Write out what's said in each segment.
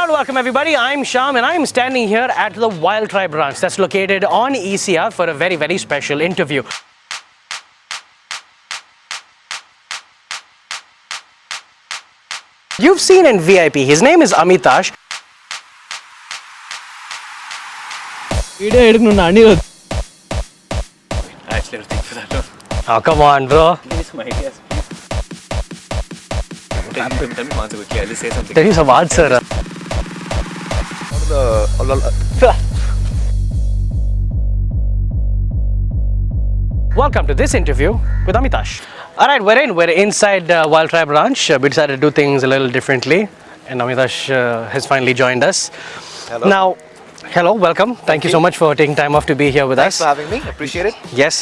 Hello and welcome everybody, I'm Shyam and I'm standing here at the Wild Tribe branch that's located on ECR for a very, very special interview. You've seen in VIP, his name is Amitash. Video edukunu Anirudh. I actually never think for that one. Oh, come on, bro. Give me some ideas, please. Tell me one answer quickly. I'll just say something. Tell you some answer. Welcome to this interview with Amitash. Alright, we're inside Wild Tribe Ranch. We decided to do things a little differently and Amitash has finally joined us. Hello. Now, hello, welcome. Thank you so much for taking time off to be here with Thanks us. for having me. Appreciate it. Yes.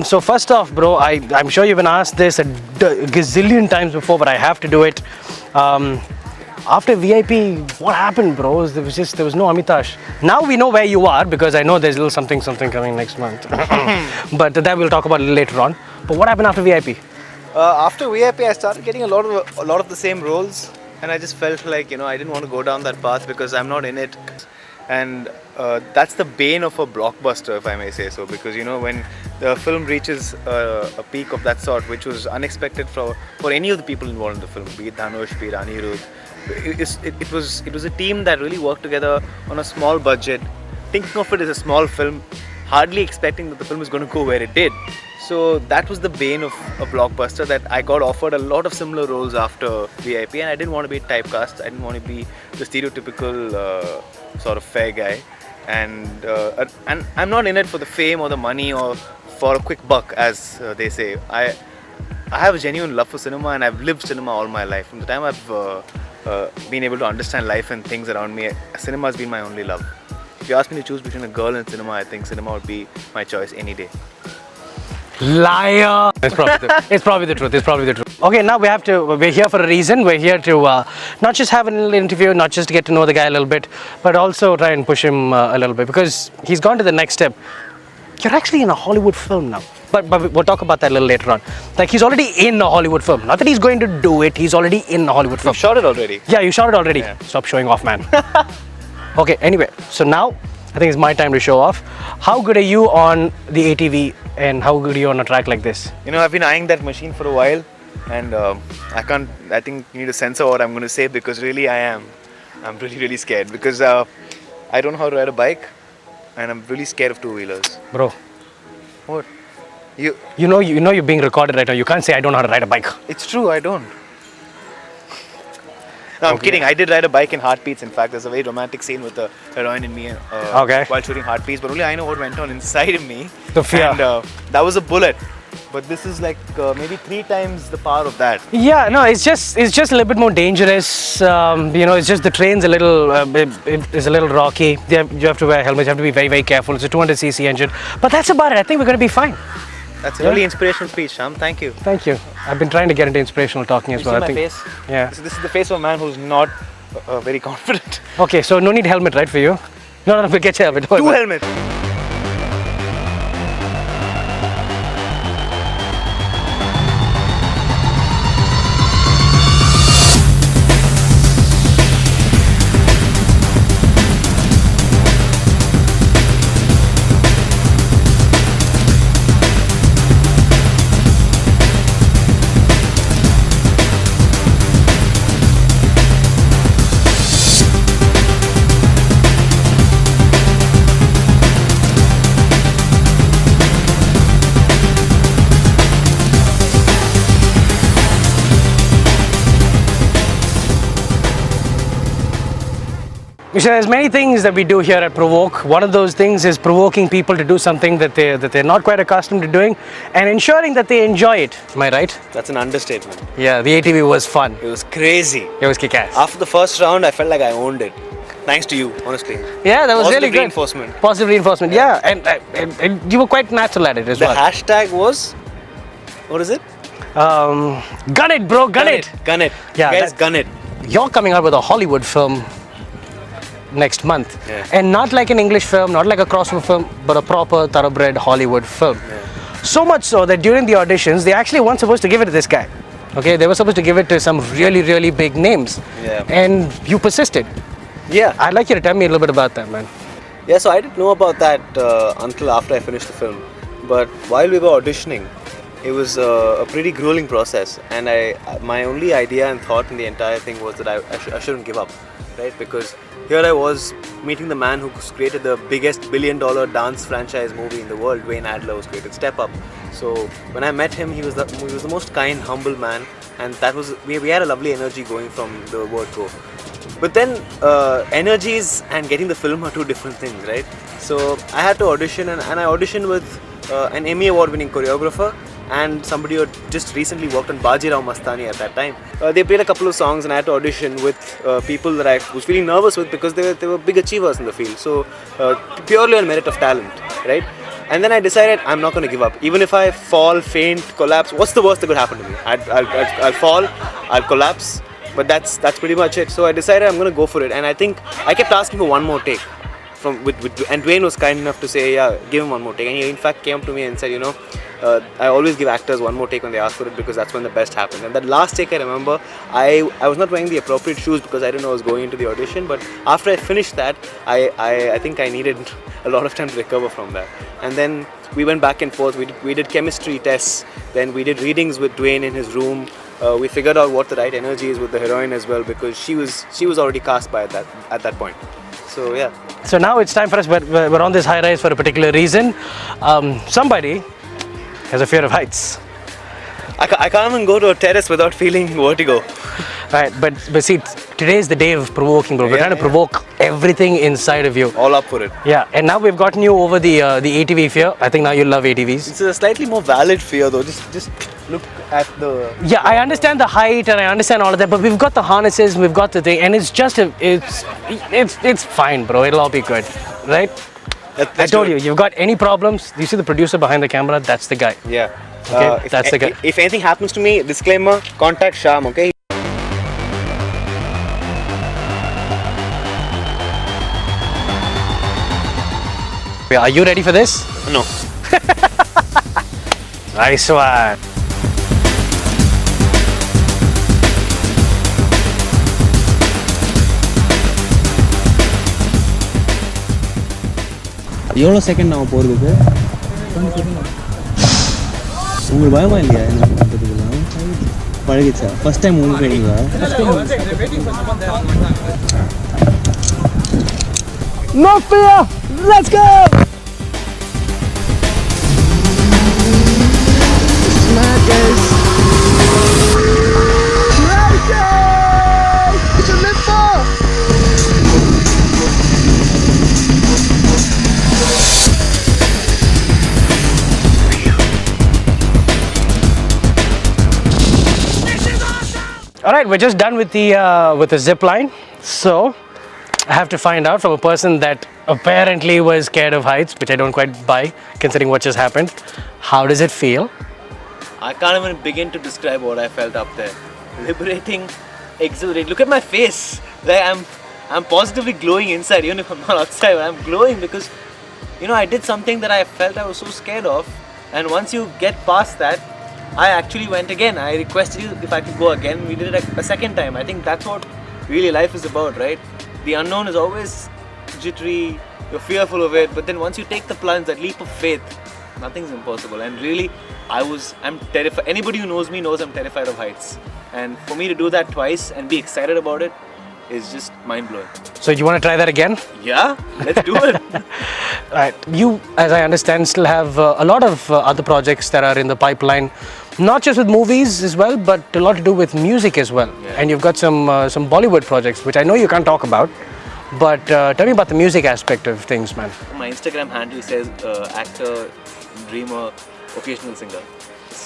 So first off, bro, I'm sure you've been asked this a gazillion times before, but I have to do it. After VIP, what happened, bro? There was no Amitash. Now we know where you are because I know there's a little something coming next month. But that we'll talk about later on. But what happened after VIP? After VIP, I started getting a lot of the same roles, and I just felt like I didn't want to go down that path because I'm not in it. And that's the bane of a blockbuster, if I may say so, because when the film reaches a peak of that sort, which was unexpected for any of the people involved in the film, be it Dhanush, be it Anirudh, it was a team that really worked together on a small budget, thinking of it as a small film, hardly expecting that the film is going to go where it did. So that was the bane of a blockbuster, that I got offered a lot of similar roles after VIP, and I didn't want to be typecast. I didn't want to be the stereotypical sort of fair guy, and I'm not in it for the fame or the money or for a quick buck, as they say. I have a genuine love for cinema, and I've lived cinema all my life. From the time I've been able to understand life and things around me, cinema has been my only love. If you ask me to choose between a girl and cinema, I think cinema would be my choice any day. Liar! It's probably the truth. Okay, now we're here for a reason. We're here to not just have a little interview, not just to get to know the guy a little bit, but also try and push him a little bit because he's gone to the next step. You're actually in a Hollywood film now. But we'll talk about that a little later on. Like, he's already in a Hollywood film. Not that he's going to do it, he's already in a Hollywood film. You shot it already? Yeah, you shot it already. Yeah. Stop showing off, man. Okay, anyway, so now I think it's my time to show off. How good are you on the ATV and how good are you on a track like this? I've been eyeing that machine for a while, and I think you need to censor what I'm going to say, because really I'm really, really scared, because I don't know how to ride a bike, and I'm really scared of two-wheelers. Bro. What? You know you're being recorded right now. You can't say I don't know how to ride a bike. It's true, I don't. No, I'm kidding. I did ride a bike in Heartbeats. In fact, there's a very romantic scene with the heroine and me while shooting Heartbeats. But only I know what went on inside of me. The fear. And that was a bullet. But this is like maybe 3 times the power of that. Yeah, no, it's just a little bit more dangerous. It's just the train's a little rocky. You have to wear helmets. You have to be very, very careful. It's a 200cc engine. But that's about it. I think we're going to be fine. That's a really inspirational speech, Shyam. Thank you. Thank you. I've been trying to get into inspirational talking as well. See my face? Yeah. This is the face of a man who's not very confident. Okay, so no need helmet, right, for you? No, we'll get your helmet. 2 helmets. There's many things that we do here at Provoke. One of those things is provoking people to do something that they're not quite accustomed to doing and ensuring that they enjoy it. Am I right? That's an understatement. Yeah, the ATV was fun. It was crazy. It was kick-ass. After the first round, I felt like I owned it. Thanks to you, honestly. Yeah, that was Positive really good. reinforcement. Positive reinforcement. Yeah, and you were quite natural at it as well. The hashtag was, what is it? Gun it, bro, gun it. Gun it. Yeah, guys, gun it. You're coming out with a Hollywood film next month. Yeah. And not like an English film, not like a crossover film, but a proper thoroughbred Hollywood film. Yeah. So much so that during the auditions, they actually weren't supposed to give it to this guy. Okay, they were supposed to give it to some really, really big names. Yeah. And you persisted. Yeah. I'd like you to tell me a little bit about that, man. Yeah, so I didn't know about that until after I finished the film. But while we were auditioning, it was a pretty grueling process. And my only idea and thought in the entire thing was that I shouldn't give up, right? Because here I was meeting the man who's created the biggest billion-dollar dance franchise movie in the world, Dwayne Adler, who's created Step Up. So when I met him, he was the most kind, humble man, and that was we had a lovely energy going from the word go. But then energies and getting the film are two different things, right? So I had to audition, and I auditioned with an Emmy award-winning choreographer and somebody who had just recently worked on Bajirao Mastani at that time. They played a couple of songs, and I had to audition with people that I was feeling nervous with because they were big achievers in the field. So purely on merit of talent, right? And then I decided I'm not going to give up. Even if I fall, faint, collapse, what's the worst that could happen to me? I'll fall, I'll collapse, but that's pretty much it. So I decided I'm going to go for it, and I think I kept asking for one more take. And Dwayne was kind enough to say, yeah, give him one more take. And he in fact came up to me and said, I always give actors one more take when they ask for it because that's when the best happens. And that last take I remember, I was not wearing the appropriate shoes because I didn't know I was going into the audition. But after I finished that, I think I needed a lot of time to recover from that. And then we went back and forth. We did chemistry tests. Then we did readings with Dwayne in his room. We figured out what the right energy is with the heroine as well because she was already cast by at that point. So yeah. So now it's time for us. We're on this high rise for a particular reason. Somebody has a fear of heights. I can't even go to a terrace without feeling vertigo. Right, but see, today is the day of provoking, bro. We're trying to provoke everything inside of you. All up for it. Yeah, and now we've gotten you over the ATV fear. I think now you love ATVs. It's a slightly more valid fear though. Just look at the... Yeah, I understand the height and I understand all of that, but we've got the harnesses, we've got the thing, and it's just it's fine, bro. It'll all be good, right? I told you, you've got any problems, you see the producer behind the camera, that's the guy. Yeah. Okay, that's the guy. If anything happens to me, disclaimer, contact Sham, okay? Are you ready for this? No. Nice one. எவ்வளோ second நான் போகிறதுக்கு உங்களுக்கு பயமா இல்லையா என்ன பண்ணுறதுக்குலாம் பழகிச்சா first time உங்களுக்கு ட்ரைனிங்களா No fear! Let's go! Mad guys! It's a lift off! All right, we're just done with the zip line. So I have to find out from a person that apparently was scared of heights, which I don't quite buy, considering what just happened. How does it feel? I can't even begin to describe what I felt up there. Liberating, exhilarating. Look at my face. Like I'm positively glowing inside, even if I'm not outside. I'm glowing because, I did something that I felt I was so scared of. And once you get past that, I actually went again. I requested you if I could go again. We did it a second time. I think that's what really life is about, right? The unknown is always jittery, you're fearful of it, but then once you take the plunge, that leap of faith, nothing's impossible. And really, I'm terrified. Anybody who knows me knows I'm terrified of heights. And for me to do that twice and be excited about it is just mind-blowing. So you want to try that again? Yeah, let's do it. Right. You, as I understand, still have a lot of other projects that are in the pipeline, not just with movies as well, but a lot to do with music as well. Yeah. And you've got some Bollywood projects, which I know you can't talk about, but tell me about the music aspect of things, man. My Instagram handle says actor, dreamer, occasional singer.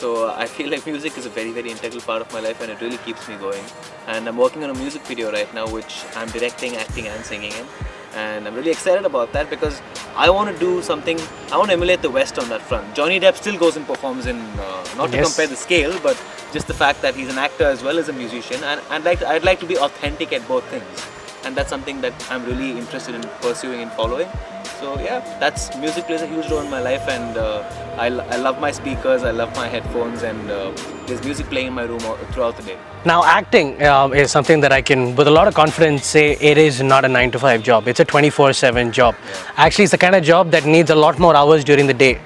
So I feel like music is a very, very integral part of my life and it really keeps me going. And I'm working on a music video right now which I'm directing, acting and singing in. And I'm really excited about that because I want to do something, I want to emulate the West on that front. Johnny Depp still goes and performs in, not to compare the scale, but just the fact that he's an actor as well as a musician. And I'd like to be authentic at both things. And that's something that I'm really interested in pursuing and following. So yeah, that's music plays a huge role in my life, and I love my speakers, I love my headphones, and there's music playing in my room throughout the day. Now, acting is something that I can, with a lot of confidence, say it is not a 9 to 5 job. It's a 24/7 job. Actually, it's the kind of job that needs a lot more hours during the day.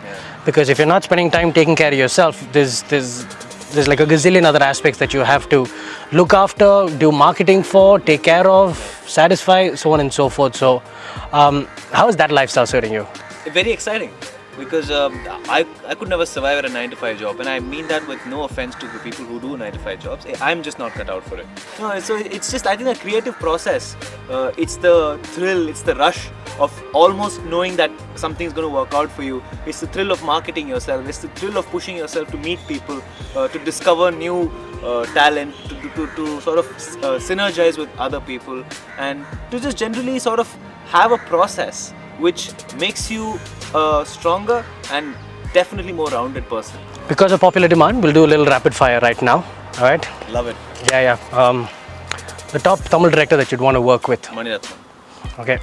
Because if you're not spending time taking care of yourself, there's like a gazillion other aspects that you have to look after, do marketing for, take care of, satisfy, so on and so forth. So, how is that lifestyle suiting you? Very exciting, because I could never survive at a 9 to 5 job, and I mean that with no offense to the people who do 9 to 5 jobs. I'm just not cut out for it. No, so it's just, I think, a creative process. It's the thrill, it's the rush of almost knowing that something's going to work out for you. It's the thrill of marketing yourself. It's the thrill of pushing yourself to meet people, to discover new talent, to sort of synergize with other people, and to just generally sort of have a process which makes you a stronger and definitely more rounded person. Because of popular demand, we'll do a little rapid fire right now. All right? Love it. Yeah. The top Tamil director that you'd want to work with. Mani Ratnam. Okay.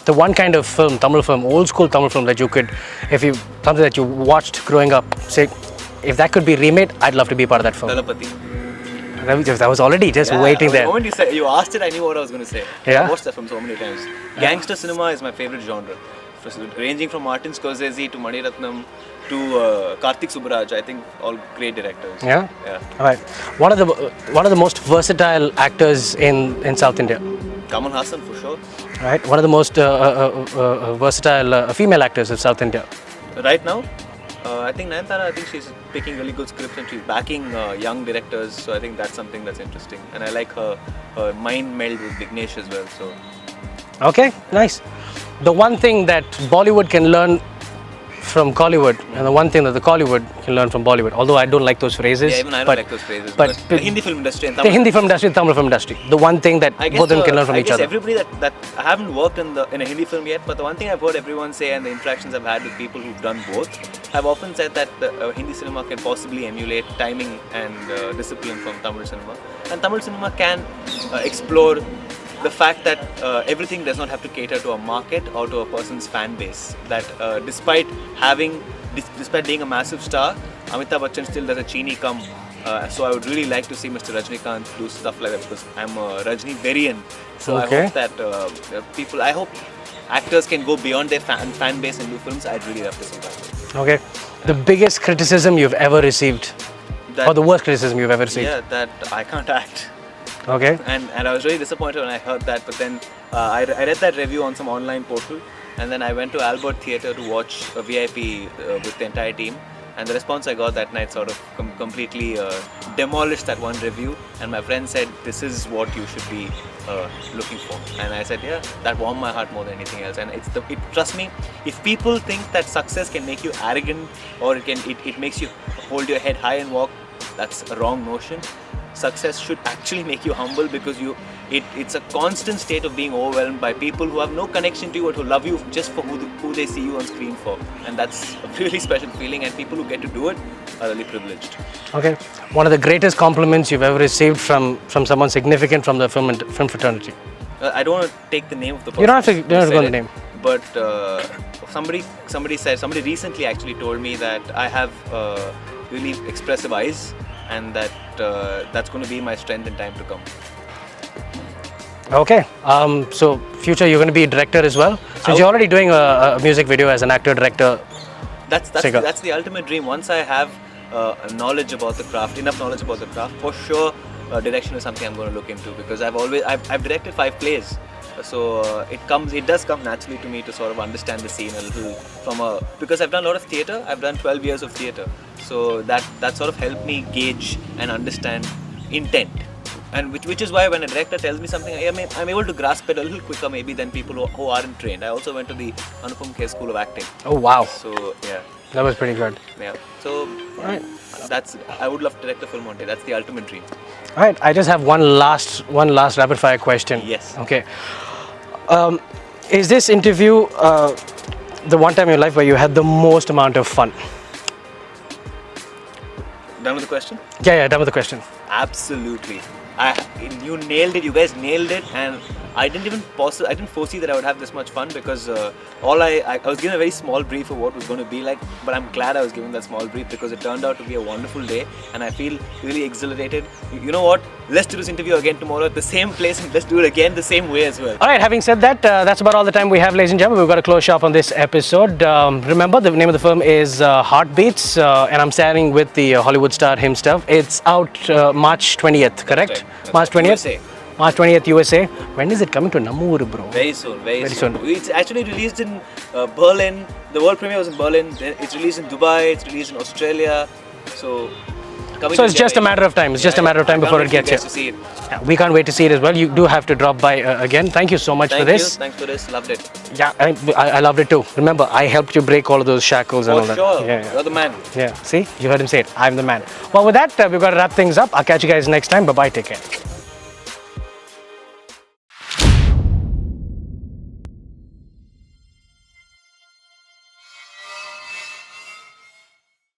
The one kind of film, Tamil film, old school Tamil film that you could, something that you watched growing up, say, if that could be remade, I'd love to be part of that film. Talapati. That was already just waiting there. The moment you asked it, I knew what I was going to say. Yeah? I watched that film so many times. Gangster cinema is my favorite genre. Ranging from Martin Scorsese to Mani Ratnam to Karthik Subbaraj, I think all great directors. Yeah? Yeah. All right. One of the most versatile actors in South India. Kamal Hassan for sure. Right. One of the most versatile female actors of South India. Right now, I think Nayanthara, I think she's picking really good scripts and she's backing young directors. So I think that's something that's interesting. And I like her mind meld with Vignesh as well. So. Okay, nice. The one thing that Bollywood can learn from Collywood, and the one thing that the Collywood can learn from Bollywood, although I don't like those phrases. Yeah, even I don't like those phrases. But the Hindi film industry and the Hindi film industry and Tamil film industry, the one thing that both of them can learn from each other. I guess everybody that I haven't worked in a Hindi film yet, but the one thing I've heard everyone say, and the interactions I've had with people who've done both, have often said that the Hindi cinema can possibly emulate timing and discipline from Tamil cinema, and Tamil cinema can explore the fact that everything does not have to cater to a market or to a person's fan base. That despite being a massive star, Amitabh Bachchan still does a Chini come. So I would really like to see Mr. Rajnikant do stuff like that, because I'm a Rajni variant. So okay. I hope that I hope actors can go beyond their fan base and do films. I'd really love to see that. Okay. The biggest criticism you've ever received, or the worst criticism you've ever received? Yeah, that I can't act. Okay. And I was really disappointed when I heard that, but then I read that review on some online portal, and then I went to Albert Theatre to watch a VIP with the entire team, and the response I got that night sort of completely demolished that one review, and my friend said, this is what you should be looking for, and I said, yeah, that warmed my heart more than anything else. And trust me, if people think that success can make you arrogant, or it makes you hold your head high and walk, that's a wrong notion. Success should actually make you humble, because it's a constant state of being overwhelmed by people who have no connection to you, but who love you just for who they see you on screen for, and that's a really special feeling, and people who get to do it are really privileged. Okay. One of the greatest compliments you've ever received from someone significant from the film fraternity? I don't want to take the name of the person. You don't have to go the name. But somebody recently actually told me that I have really expressive eyes, and that's going to be my strength in time to come. Okay. So future you're going to be a director as well. Since you're already doing a music video as an actor, director. That's the ultimate dream. Once I have enough knowledge about the craft, for sure, direction is something I'm going to look into, because I've directed 5 plays. So it does come naturally to me to sort of understand the scene a little because I've done a lot of theatre. I've done 12 years of theatre, so that sort of helped me gauge and understand intent, and which is why when a director tells me something, I'm able to grasp it a little quicker maybe than people who aren't trained. I also went to the Anupam Kher School of Acting. Oh wow! So yeah, that was pretty good. Yeah. So right. I would love to direct a film one day. That's the ultimate dream. All right. I just have one last rapid fire question. Yes. Okay. Is this interview the one time in your life where you had the most amount of fun? Done with the question? Yeah, done with the question. Absolutely. You nailed it. You guys nailed it, and I didn't foresee that I would have this much fun because I was given a very small brief of what was going to be like, but I'm glad I was given that small brief because it turned out to be a wonderful day and I feel really exhilarated. You know what? Let's do this interview again tomorrow at the same place and let's do it again the same way as well. All right, having said that, that's about all the time we have, ladies and gentlemen. We've got to close shop on this episode. Remember, the name of the film is Heartbeats, and I'm standing with the Hollywood star himself. It's out March 20th, correct? That's March right. 20th? USA. March 20th, USA. When is it coming to Namur, bro? Very soon, very soon. It's actually released in Berlin. The world premiere was in Berlin. Then it's released in Dubai. It's released in Australia. So it's just a matter of time. It's just a matter of time before it gets here. To see it. Yeah, we can't wait to see it as well. You do have to drop by again. Thank you so much for this. Thanks for this. Loved it. Yeah, I loved it too. Remember, I helped you break all of those shackles and all For that. sure. Yeah. You're the man. Yeah, see? You heard him say it. I'm the man. Well, with that, we've got to wrap things up. I'll catch you guys next time. Bye-bye. Take care.